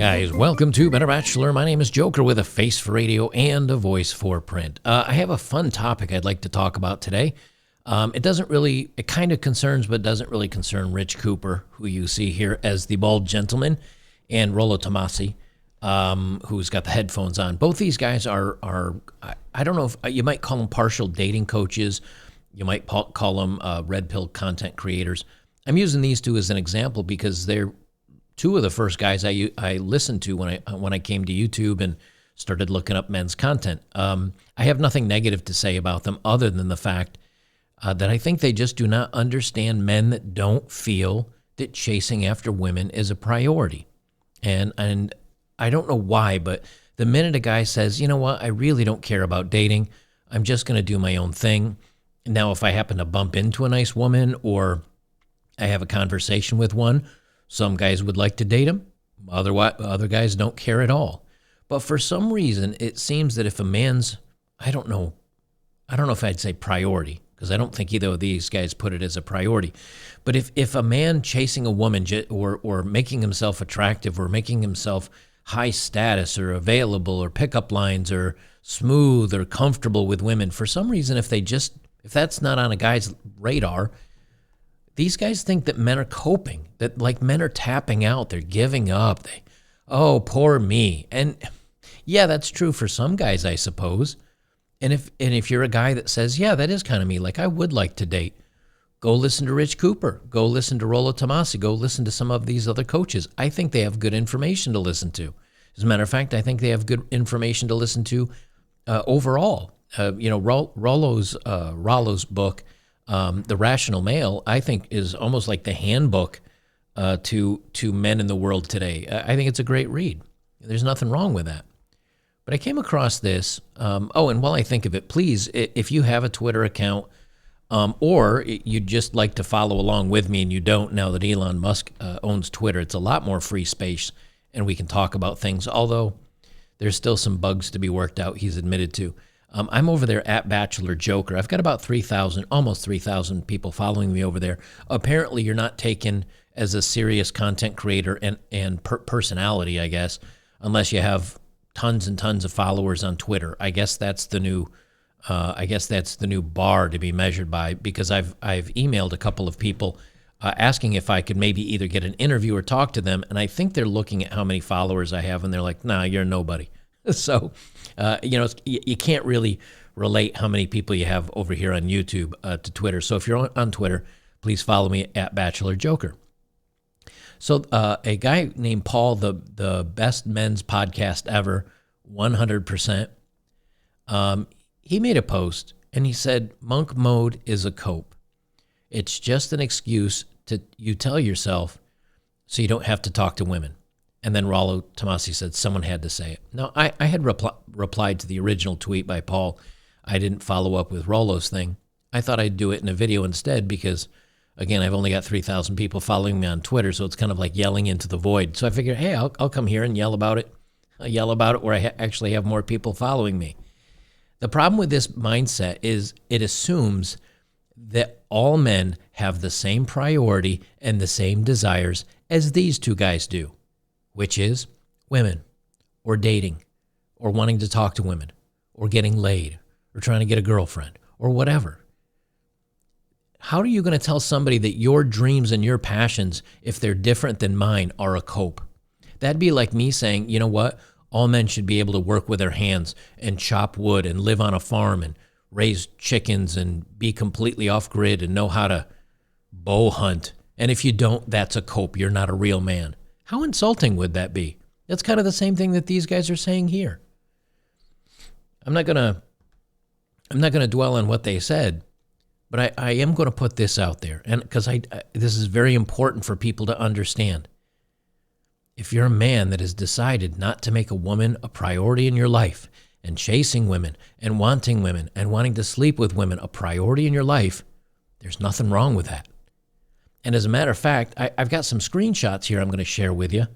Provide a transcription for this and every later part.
Guys, welcome to Better Bachelor. My name is Joker with a face for radio and a voice for print. I have a fun topic I'd like to talk about today. It kind of concerns, but doesn't really concern Rich Cooper, who you see here as the bald gentleman, and Rollo Tomasi, who's got the headphones on. Both these guys are I don't know if you might call them partial dating coaches. You might call them red pill content creators. I'm using these two as an example because they're two of the first guys I listened to when I came to YouTube and started looking up men's content. I have nothing negative to say about them other than the fact that I think they just do not understand men that don't feel that chasing after women is a priority. And I don't know why, but the minute a guy says, you know what, I really don't care about dating, I'm just going to do my own thing. Now, if I happen to bump into a nice woman or I have a conversation with one, some guys would like to date him. Other guys don't care at all. But for some reason, it seems that if a man's, I don't know if I'd say priority, because I don't think either of these guys put it as a priority. But if a man chasing a woman or making himself attractive or making himself high status or available or pickup lines or smooth or comfortable with women, for some reason, if that's not on a guy's radar, these guys think that men are coping, that like men are tapping out, they're giving up. Oh, poor me. And yeah, that's true for some guys, I suppose. And if you're a guy that says, yeah, that is kind of me, like I would like to date, go listen to Rich Cooper, go listen to Rollo Tomasi, go listen to some of these other coaches. I think they have good information to listen to. As a matter of fact, I think they have good information to listen to overall. Rollo's book, The Rational Male, I think is almost like the handbook to men in the world today. I think it's a great read. There's nothing wrong with that. But I came across this. And while I think of it, please, if you have a Twitter account or you'd just like to follow along with me and you don't now that Elon Musk owns Twitter, it's a lot more free space and we can talk about things, although there's still some bugs to be worked out, he's admitted to. I'm over there at Bachelor Joker. I've got about almost 3,000 people following me over there. Apparently, you're not taken as a serious content creator and personality, I guess, unless you have tons and tons of followers on Twitter. I guess that's the new bar to be measured by, because I've emailed a couple of people asking if I could maybe either get an interview or talk to them, and I think they're looking at how many followers I have, and they're like, nah, you're nobody. So, you can't really relate how many people you have over here on YouTube to Twitter. So if you're on Twitter, please follow me at Bachelor Joker. So a guy named Paul, the best men's podcast ever, 100%, he made a post and he said, monk mode is a cope. It's just an excuse you tell yourself so you don't have to talk to women. And then Rollo Tomasi said someone had to say it. Now, I had replied to the original tweet by Paul. I didn't follow up with Rollo's thing. I thought I'd do it in a video instead because, again, I've only got 3,000 people following me on Twitter, so it's kind of like yelling into the void. So I figured, hey, I'll come here and yell about it. I'll yell about it where I actually have more people following me. The problem with this mindset is it assumes that all men have the same priority and the same desires as these two guys do, which is women or dating or wanting to talk to women or getting laid or trying to get a girlfriend or whatever. How are you going to tell somebody that your dreams and your passions, if they're different than mine, are a cope? That'd be like me saying, you know what? All men should be able to work with their hands and chop wood and live on a farm and raise chickens and be completely off grid and know how to bow hunt. And if you don't, that's a cope. You're not a real man. How insulting would that be? That's kind of the same thing that these guys are saying here. I'm not gonna dwell on what they said, but I am going to put this out there, and because this is very important for people to understand. If you're a man that has decided not to make a woman a priority in your life, and chasing women and wanting to sleep with women a priority in your life, there's nothing wrong with that. And as a matter of fact, I've got some screenshots here I'm going to share with you.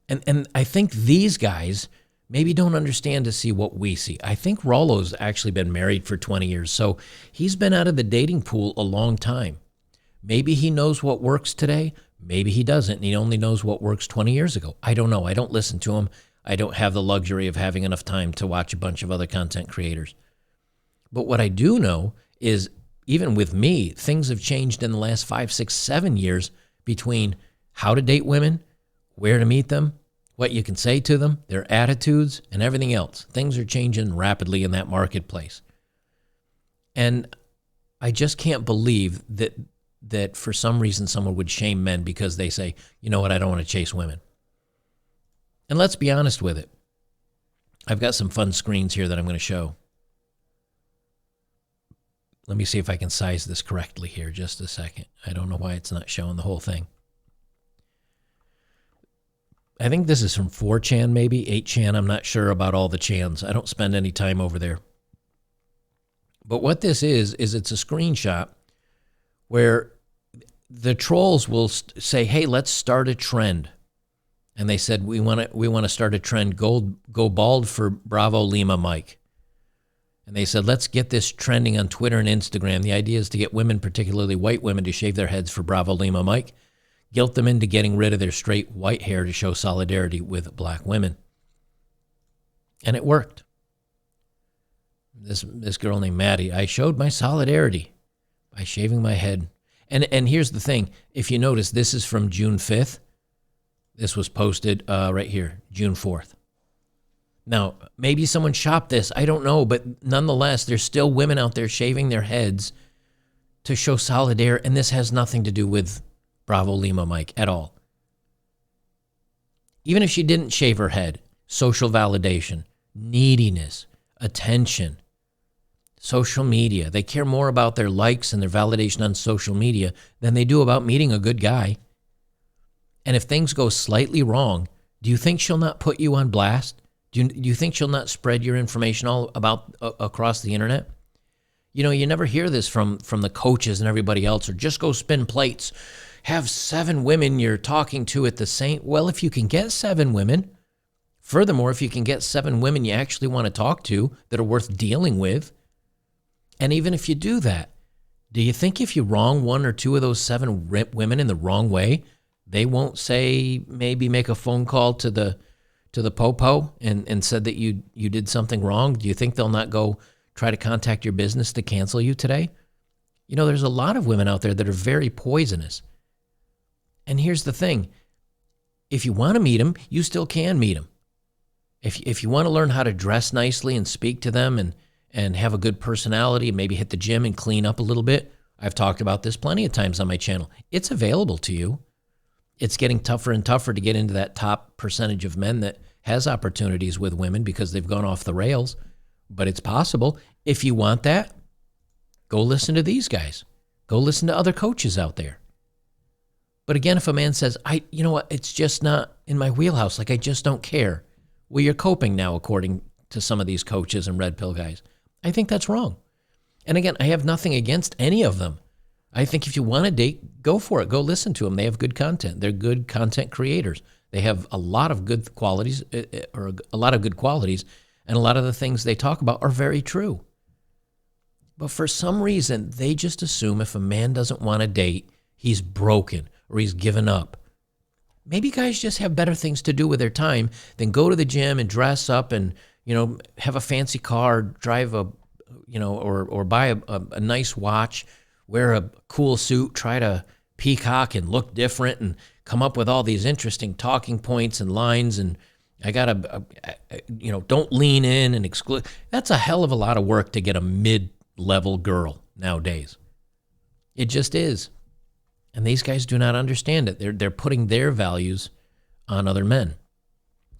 And I think these guys maybe don't understand to see what we see. I think Rollo's actually been married for 20 years, so he's been out of the dating pool a long time. Maybe he knows what works today. Maybe he doesn't, and he only knows what works 20 years ago. I don't know. I don't listen to him. I don't have the luxury of having enough time to watch a bunch of other content creators. But what I do know is, even with me, things have changed in the last 5, 6, 7 years between how to date women, where to meet them, what you can say to them, their attitudes, and everything else. Things are changing rapidly in that marketplace. And I just can't believe that for some reason someone would shame men because they say, you know what, I don't want to chase women. And let's be honest with it. I've got some fun screens here that I'm going to show. Let me see if I can size this correctly here. Just a second. I don't know why it's not showing the whole thing. I think this is from 4chan, maybe 8chan. I'm not sure about all the chans. I don't spend any time over there. But what this is it's a screenshot where the trolls will say, hey, let's start a trend. And they said, we want to start a trend, go bald for Bravo Lima Mike. And they said, let's get this trending on Twitter and Instagram. The idea is to get women, particularly white women, to shave their heads for Bravo Lima Mike, guilt them into getting rid of their straight white hair to show solidarity with black women. And it worked. This girl named Maddie, I showed my solidarity by shaving my head. And here's the thing. If you notice, this is from June 5th. This was posted right here, June 4th. Now, maybe someone shopped this. I don't know. But nonetheless, there's still women out there shaving their heads to show solidarity. And this has nothing to do with Bravo Lima Mike at all. Even if she didn't shave her head, social validation, neediness, attention, social media. They care more about their likes and their validation on social media than they do about meeting a good guy. And if things go slightly wrong, do you think she'll not put you on blast? Do you think she'll not spread your information all about across the internet? You know, you never hear this from the coaches and everybody else, or just go spin plates. Have 7 women you're talking to at the same... Well, if you can get 7 women, furthermore, if you can get 7 women you actually want to talk to that are worth dealing with, and even if you do that, do you think if you wrong 1 or 2 of those 7 women in the wrong way, they won't say, maybe make a phone call to the popo and said that you did something wrong? Do you think they'll not go try to contact your business to cancel you today? You know, there's a lot of women out there that are very poisonous. And here's the thing. If you want to meet them, you still can meet them. If you want to learn how to dress nicely and speak to them and have a good personality, maybe hit the gym and clean up a little bit, I've talked about this plenty of times on my channel. It's available to you. It's getting tougher and tougher to get into that top percentage of men that has opportunities with women because they've gone off the rails. But it's possible. If you want that, go listen to these guys. Go listen to other coaches out there. But again, if a man says, you know what, it's just not in my wheelhouse, like I just don't care. Well, you're coping now, according to some of these coaches and red pill guys. I think that's wrong. And again, I have nothing against any of them. I think if you want to date, go for it. Go listen to them. They have good content. They're good content creators. They have a lot of good qualities, and a lot of the things they talk about are very true. But for some reason, they just assume if a man doesn't want to date, he's broken or he's given up. Maybe guys just have better things to do with their time than go to the gym and dress up and, you know, have a fancy car, drive a, you know, or buy a nice watch, wear a cool suit, try to peacock and look different and come up with all these interesting talking points and lines. And I got to, you know, don't lean in and exclude. That's a hell of a lot of work to get a mid-level girl nowadays. It just is. And these guys do not understand it. They're putting their values on other men.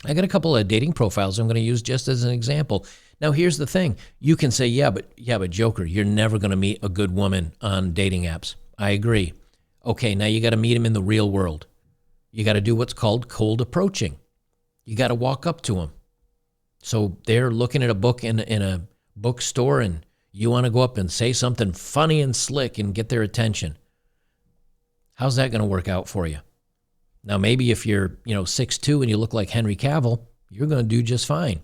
I got a couple of dating profiles I'm going to use just as an example. Now, here's the thing. You can say, yeah, but Joker, you're never going to meet a good woman on dating apps. I agree. Okay, now you got to meet them in the real world. You got to do what's called cold approaching. You got to walk up to them. So they're looking at a book in a bookstore, and you want to go up and say something funny and slick and get their attention. How's that going to work out for you? Now, maybe if you're, 6'2" and you look like Henry Cavill, you're going to do just fine.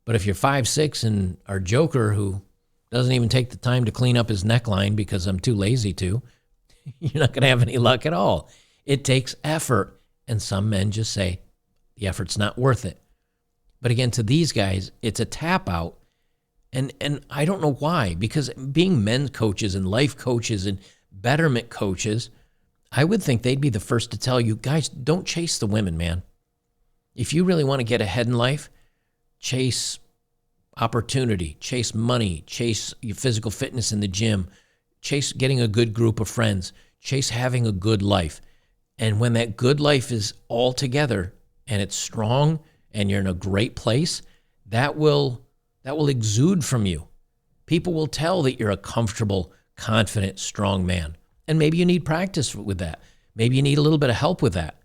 But if you're 5'6" and are Joker, who doesn't even take the time to clean up his neckline because I'm too lazy to, you're not going to have any luck at all. It takes effort. And some men just say, the effort's not worth it. But again, to these guys, it's a tap out. And I don't know why, because being men's coaches and life coaches and betterment coaches, I would think they'd be the first to tell you, guys, don't chase the women, man. If you really want to get ahead in life, chase opportunity, chase money, chase your physical fitness in the gym, chase getting a good group of friends, chase having a good life. And when that good life is all together and it's strong and you're in a great place, that will exude from you. People will tell that you're a comfortable, confident, strong man. And maybe you need practice with that. Maybe you need a little bit of help with that.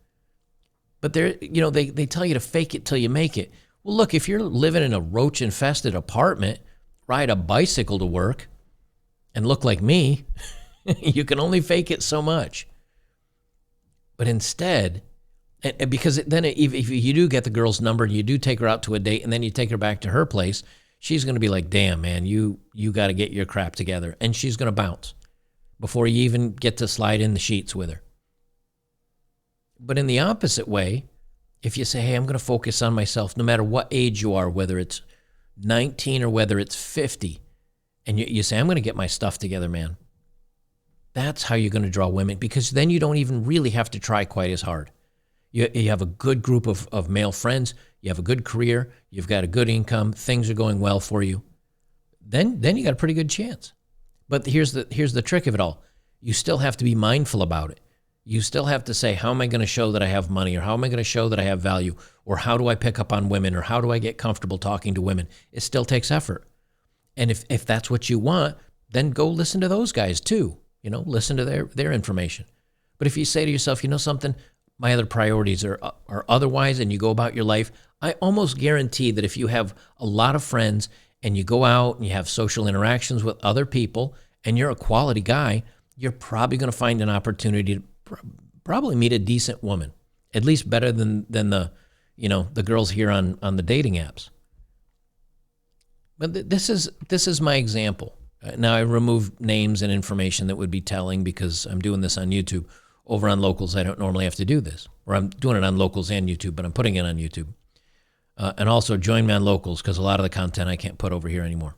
But they tell you to fake it till you make it. Well, look, if you're living in a roach-infested apartment, ride a bicycle to work, and look like me, you can only fake it so much. But instead, because then if you do get the girl's number and you do take her out to a date and then you take her back to her place, she's going to be like, damn, man, you got to get your crap together. And she's going to bounce before you even get to slide in the sheets with her. But in the opposite way, if you say, hey, I'm going to focus on myself, no matter what age you are, whether it's 19 or whether it's 50, and you say, I'm going to get my stuff together, man. That's how you're going to draw women, because then you don't even really have to try quite as hard. You have a good group of male friends. You have a good career. You've got a good income. Things are going well for you. Then you got a pretty good chance. But here's the trick of it all. You still have to be mindful about it. You still have to say, how am I going to show that I have money, or how am I going to show that I have value, or how do I pick up on women, or how do I get comfortable talking to women? It still takes effort. And if that's what you want, then go listen to those guys too. Listen to their information. But if you say to yourself, you know something, my other priorities are otherwise, and you go about your life, I almost guarantee that if you have a lot of friends and you go out and you have social interactions with other people and you're a quality guy, you're probably going to find an opportunity to probably meet a decent woman, at least better than the girls here on the dating apps. But this is my example. Now, I removed names and information that would be telling because I'm doing this on YouTube. Over on Locals, I don't normally have to do this. Or I'm doing it on Locals and YouTube, but I'm putting it on YouTube. And also join me on Locals, because a lot of the content I can't put over here anymore.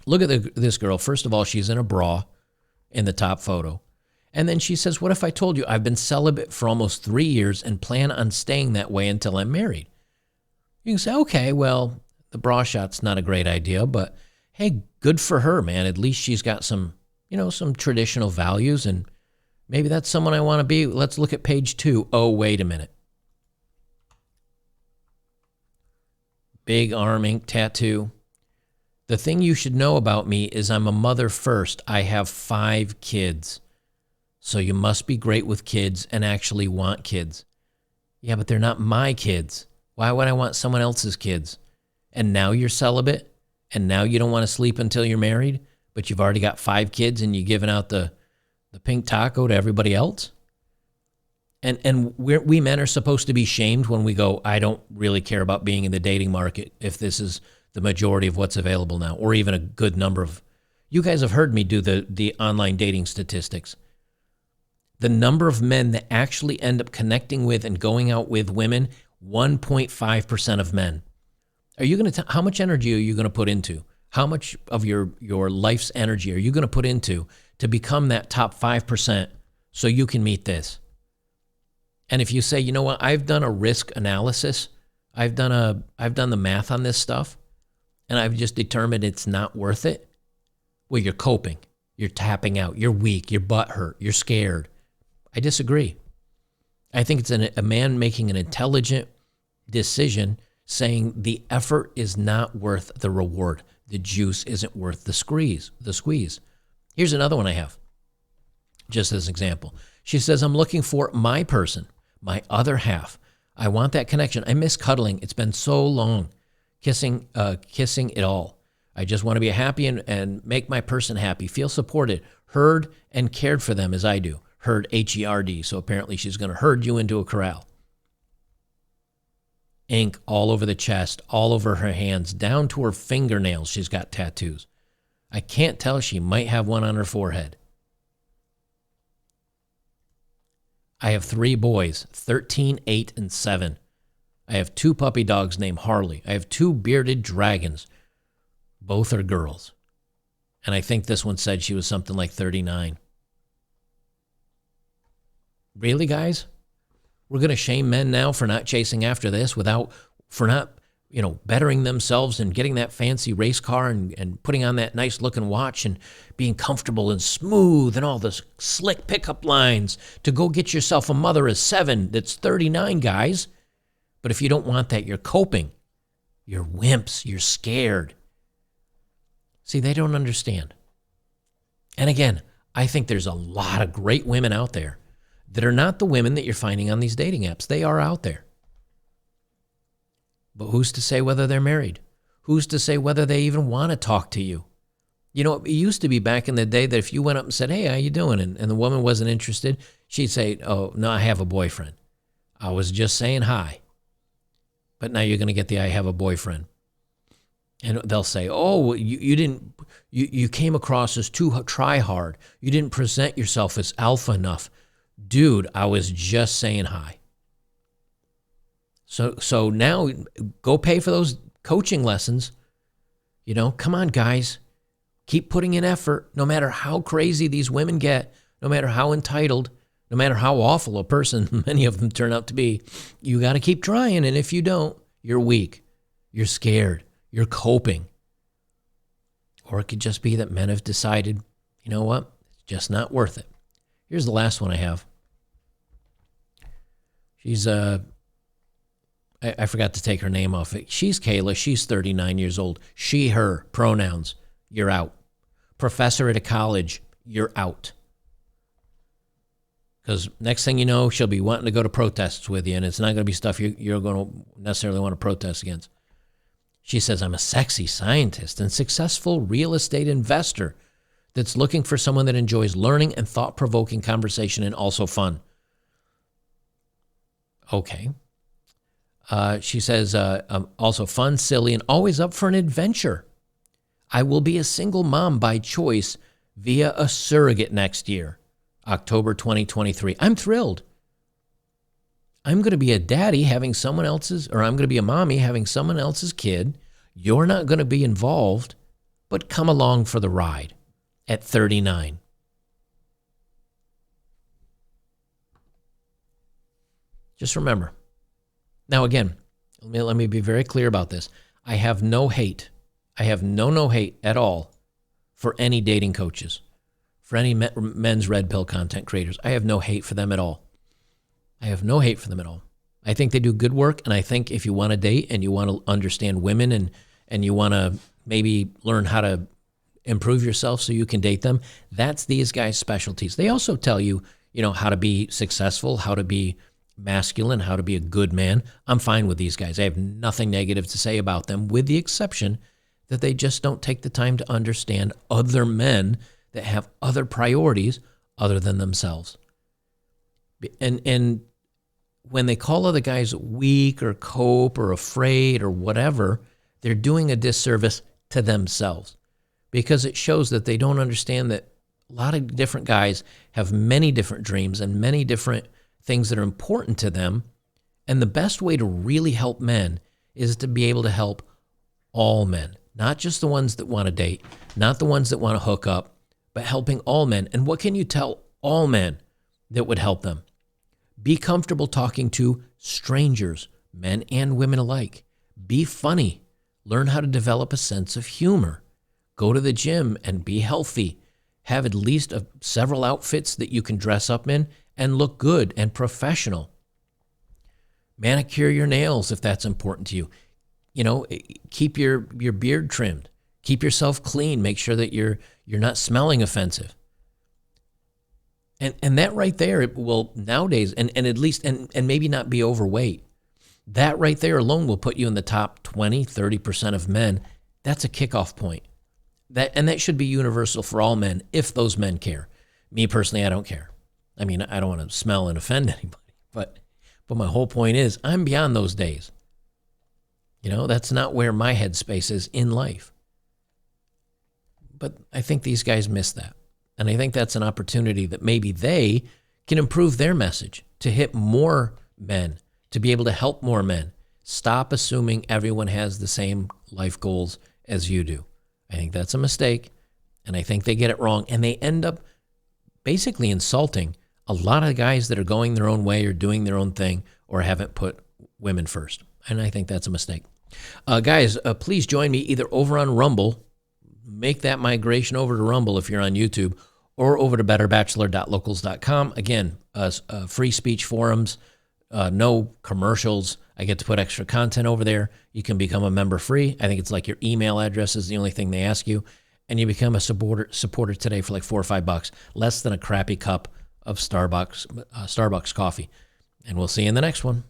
Look at this girl. First of all, she's in a bra in the top photo. And then she says, what if I told you I've been celibate for almost 3 years and plan on staying that way until I'm married? You can say, okay, well, the bra shot's not a great idea, but hey, good for her, man. At least she's got some traditional values, and maybe that's someone I want to be. Let's look at page 2. Oh, wait a minute. Big arm ink tattoo. The thing you should know about me is I'm a mother first. I have 5 kids. So you must be great with kids and actually want kids. Yeah, but they're not my kids. Why would I want someone else's kids? And now you're celibate? And now you don't want to sleep until you're married? But you've already got 5 kids and you're giving out the pink taco to everybody else? And we men are supposed to be shamed when we go, I don't really care about being in the dating market if this is the majority of what's available now, or even a good number of. You guys have heard me do the online dating statistics. The number of men that actually end up connecting with and going out with women, 1.5% of men. Are you going to how much energy are you going to put into? How much of your life's energy are you going to put into to become that top 5% so you can meet this? And if you say, you know what, I've done a risk analysis, I've done the math on this stuff, and I've just determined it's not worth it, well, you're coping. You're tapping out. You're weak. You're butthurt. You're scared. I disagree. I think it's a man making an intelligent decision saying the effort is not worth the reward. The juice isn't worth the squeeze. Here's another one I have, just as an example. She says, I'm looking for my person, my other half. I want that connection. I miss cuddling. It's been so long. Kissing it all. I just want to be happy and make my person happy, feel supported, heard, and cared for them as I do. Herd, H-E-R-D. So apparently she's going to herd you into a corral. Ink all over the chest, all over her hands, down to her fingernails. She's got tattoos. I can't tell. She might have one on her forehead. I have 3 boys, 13, 8, and 7. I have 2 puppy dogs named Harley. I have 2 bearded dragons. Both are girls. And I think this one said she was something like 39. Really, guys? We're going to shame men now for not chasing after this, for not, bettering themselves and getting that fancy race car and putting on that nice looking watch and being comfortable and smooth and all the slick pickup lines to go get yourself a mother of 7 that's 39, guys. But if you don't want that, you're coping. You're wimps. You're scared. See, they don't understand. And again, I think there's a lot of great women out there that are not the women that you're finding on these dating apps. They are out there. But who's to say whether they're married? Who's to say whether they even want to talk to you? It used to be back in the day that if you went up and said, hey, how you doing? And the woman wasn't interested, she'd say, oh, no, I have a boyfriend. I was just saying hi. But now you're going to get the I have a boyfriend. And they'll say, oh, you came across as too try hard. You didn't present yourself as alpha enough. Dude, I was just saying hi. So now go pay for those coaching lessons. Come on, guys. Keep putting in effort, no matter how crazy these women get, no matter how entitled, no matter how awful a person many of them turn out to be. You got to keep trying, and if you don't, you're weak. You're scared. You're coping. Or it could just be that men have decided, you know what, it's just not worth it. Here's the last one I have. She's I forgot to take her name off it. She's Kayla. She's 39 years old. She, her, pronouns. You're out. Professor at a college. You're out. Because next thing you know, she'll be wanting to go to protests with you, and it's not going to be stuff you're going to necessarily want to protest against. She says, I'm a sexy scientist and successful real estate investor that's looking for someone that enjoys learning and thought-provoking conversation and also fun. Okay. She says, I'm also fun, silly, and always up for an adventure. I will be a single mom by choice via a surrogate next year, October 2023. I'm thrilled. I'm going to be a daddy having someone else's, or I'm going to be a mommy having someone else's kid. You're not going to be involved, but come along for the ride at 39. Just remember. Now, again, let me be very clear about this. I have no hate. I have no hate at all for any dating coaches, for any men's red pill content creators. I have no hate for them at all. I have no hate for them at all. I think they do good work, and I think if you want to date and you want to understand women and you want to maybe learn how to improve yourself so you can date them, that's these guys' specialties. They also tell you, how to be successful, how to be masculine, how to be a good man. I'm fine with these guys. I have nothing negative to say about them, with the exception that they just don't take the time to understand other men that have other priorities other than themselves. And when they call other guys weak or cope or afraid or whatever, they're doing a disservice to themselves, because it shows that they don't understand that a lot of different guys have many different dreams and many different things that are important to them. And the best way to really help men is to be able to help all men, not just the ones that want to date, not the ones that want to hook up, but helping all men. And what can you tell all men that would help them? Be comfortable talking to strangers, men and women alike. Be funny. Learn how to develop a sense of humor. Go to the gym and be healthy. Have at least several outfits that you can dress up in and look good and professional. Manicure your nails if that's important to you. Keep your beard trimmed. Keep yourself clean. Make sure that you're not smelling offensive. And that right there, it will nowadays, and at least, and maybe not be overweight. That right there alone will put you in the top 20, 30% of men. That's a kickoff point. That should be universal for all men if those men care. Me personally, I don't care. I mean, I don't want to smell and offend anybody, but my whole point is I'm beyond those days. That's not where my headspace is in life. But I think these guys miss that. And I think that's an opportunity that maybe they can improve their message. to hit more men, to be able to help more men. Stop assuming everyone has the same life goals as you do. I think that's a mistake, and I think they get it wrong, and they end up basically insulting a lot of guys that are going their own way or doing their own thing or haven't put women first. And I think that's a mistake. Guys, please join me either over on Rumble, make that migration over to Rumble if you're on YouTube, or over to betterbachelor.locals.com. Again, free speech forums, no commercials. I get to put extra content over there. You can become a member free. I think it's like your email address is the only thing they ask you. And you become a supporter today for like $4 or $5, less than a crappy cup of Starbucks coffee. And we'll see you in the next one.